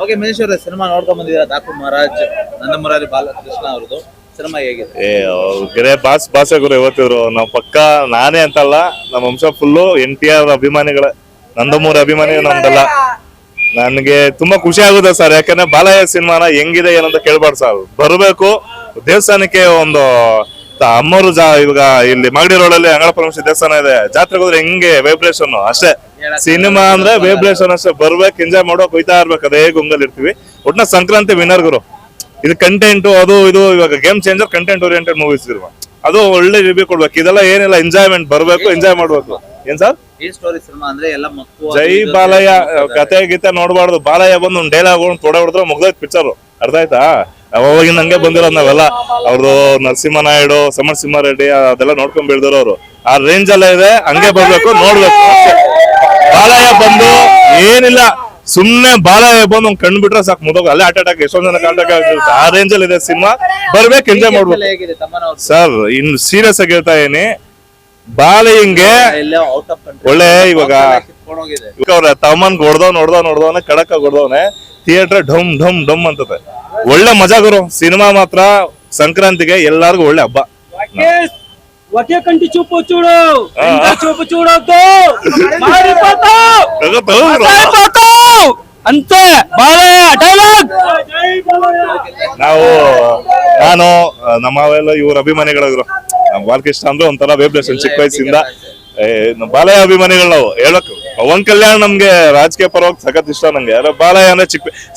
Okay Mahesh ಅವರೇ, cinema ನೋಡ್ಕೊಂಡ್ ಬಂದಿದ್ದೀರಾ? ಠಾಕೂರ್ ಮಹಾರಾಜ್, ನಂದಮುರಾರಿ ಬಾಲಕೃಷ್ಣ ಅವ್ರದ್ದು ಸಿನಿಮಾ ಹೇಗಿದೆ? ಬಾಸೆ ಗುರು ಇವತ್ತಿದ್ರು ನಾವು ಪಕ್ಕ ನಾನೇ ಅಂತಲ್ಲ, ನಮ್ಮ ವಂಶ ಫುಲ್ಲು NTR ಅಭಿಮಾನಿಗಳ, ನಂದಮೂರಿ ಅಭಿಮಾನಿ ನಮ್ದಲ್ಲ. ನನ್ಗೆ ತುಂಬಾ ಖುಷಿ ಆಗುತ್ತೆ ಸರ್, ಯಾಕಂದ್ರೆ ಬಾಲಯ್ಯ ಸಿನಿಮಾನ ಹೆಂಗಿದೆ ಏನಂತ ಕೇಳ್ಬಾರ್ದು ಸರ್. ಬರ್ಬೇಕು ದೇವಸ್ಥಾನಕ್ಕೆ, ಒಂದು ಅಮ್ಮರು ಇವಾಗ ಇಲ್ಲಿ ಮಾಗಡಿ ರೋಡ್ ಅಲ್ಲಿ ಅಂಗಳ ಪರಮೇಶ್ವರ ದೇವಸ್ಥಾನ ಇದೆ, ಜಾತ್ರೆಗೆ ಹೋದ್ರೆ ಹೆಂಗೆ ವೈಬ್ರೇಷನ್ ಅಷ್ಟೇ. ಸಿನಿಮಾ ಅಂದ್ರೆ ವೈಬ್ರೇಷನ್ ಅಷ್ಟೇ, ಬರ್ಬೇಕು, ಎಂಜಾಯ್ ಮಾಡೋಕ್ ಹೋಯ್ತಾ ಇರ್ಬೇಕು, ಅದೇ ಗುಂಗಲ್ ಇರ್ತೀವಿ. ಒಟ್ನ ಸಂಕ್ರಾಂತಿ ವಿನ್ನರ್ ಗುರು. ಇದು ಕಂಟೆಂಟ್ ಅದು ಇದು ಇವಾಗ game changer, content oriented movies ಇರುವ, ಅದು ಒಳ್ಳೆ ರಿವ್ಯೂ ಕೊಡ್ಬೇಕು. ಇದೆಲ್ಲ ಏನಿಲ್ಲ, ಎಂಜಾಯ್ಮೆಂಟ್, ಬರ್ಬೇಕು ಎಂಜಾಯ್ ಮಾಡ್ಬೇಕು. ಏನ್ ಸರ್ ಈ ಸ್ಟೋರಿ ಸಿನಿಮಾ ಅಂದ್ರೆ ಎಲ್ಲ ಮಕ್ಕಳು ಜೈ ಬಾಲಯ್ಯ ಕತೆ ಗೀತೆ ನೋಡ್ಬಾರ್ದು. ಬಾಲಯ್ಯ ಬಂದು ಒಂದ್ ಡೈಲಾಗ್ ತೊಡೆ ಹೊಡೆದ್ರೆ ಮುಗ್ದೋಯ್ತು ಪಿಕ್ಚರ್, ಅರ್ಥ ಆಯ್ತಾ? ಅವಾಗಿನ ಹಂಗೆ ಬಂದಿರೋದು ನಾವೆಲ್ಲ. ಅವ್ರದ್ದು ನರಸಿಂಹನಾಯ್ಡು, ಸಮರಸಿಂಹಾರೆಡ್ಡಿ ಅದೆಲ್ಲ ನೋಡ್ಕೊಂಡ್ ಬೆಳ್ದವ್ರು ಅವರು. ಆ ರೇಂಜ್ ಎಲ್ಲ ಇದೆ, ಹಂಗೆ ಬರ್ಬೇಕು, ನೋಡ್ಬೇಕು. ಬಾಲಯ್ಯ ಬಂದು ಏನಿಲ್ಲ, ಸುಮ್ನೆ ಬಾಲಯ್ಯ ಬಂದು ಒಂದ್ ಕಣ್ ಬಿಟ್ರೆ ಸಾಕು, ಮುದೋಗ ಅಲ್ಲೇ ಹಾರ್ಟ್ ಅಟ್ಯಾಕ್, ಎಷ್ಟೊಂದ್ ಜನ ಹಾರ್ಟ್ ಅಟ್ಯಾಕ್. ಆ ರೇಂಜ್ ಅಲ್ಲಿ ಇದೆ ಸಿನಿಮಾ, ಬರ್ಬೇಕು, ಎಂಜಾಯ್ ಮಾಡ್ಬೇಕು ಸರ್. ಇನ್ ಸೀರಿಯಸ್ ಆಗಿ ಹೇಳ್ತಾ ಇದೀನಿ, ಬಾಲಯ್ಯಂಗೆ ಒಳ್ಳೆ ಇವಾಗ ಅವ್ರ ತಮ್ಮನ್ ಹೊಡ್ದವನೆ ಕಡಕ ಹೊಡ್ದವನೆ, ಥಿಯೇಟರ್ ಢಮ್ ಢಮ್ ಢಮ್ ಅಂತದೆ. ಒಳ್ಳೆ ಮಜಾ ಗುರು ಸಿನಿಮಾ ಮಾತ್ರ. ಸಂಕ್ರಾಂತಿಗೆ ಎಲ್ಲಾರ್ಗು ಒಳ್ಳೆ ಹಬ್ಬ. ఒకే కంటి చూపు చూడు, చూపు చూడొద్దు, అంతే బాలయ్య డైలాగ్. ನಾನು ನಮ್ಮವೆಲ್ಲ ಇವ್ರ ಅಭಿಮಾನಿಗಳು, ಬಾಲಕೃಷ್ಣ ಅಂದ್ರೆ ಒಂಥರ ವೈಬ್ರೇಷನ್ ಚಿಕ್ಕ ವಯಸ್ಸಿಂದ. ಬಾಲಯ್ಯ ಅಭಿಮಾನಿಗಳು ನಾವು ಹೇಳಕ್. ಪವನ್ ಕಲ್ಯಾಣ್ ನಮ್ಗೆ ರಾಜಕೀಯ ಪರವಾಗಿ ಸಖತ್ ಇಷ್ಟ ನಂಗೆ. ಬಾಲಯ್ಯ ಅಂದ್ರೆ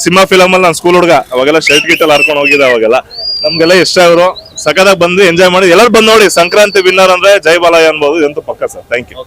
ಸಿನಿಮಾ ಫಿಲಮ್ ಅಲ್ಲಿ ನಾನು ಸ್ಕೂಲ್ ಹುಡುಗ, ಅವಾಗೆಲ್ಲ ಶರ್ಟ್ ಗಿಟ್ ಎಲ್ಲ ಹಾರ್ಕೊಂಡು ಹೋಗಿದ್ದೆ. ಅವಾಗೆಲ್ಲ ನಮ್ಗೆಲ್ಲ ಇಷ್ಟ. ಅವರು ಸಖತ್ತಾಗಿ ಬಂದು ಎಂಜಾಯ್ ಮಾಡಿ, ಎಲ್ಲರೂ ಬಂದು ನೋಡಿ. ಸಂಕ್ರಾಂತಿ ವಿನ್ನರ್ ಅಂದ್ರೆ ಜೈ ಬಾಲಯ್ಯ ಅನ್ಬೋದು, ಇದಂತೂ ಪಕ್ಕ ಸರ್. Thank you.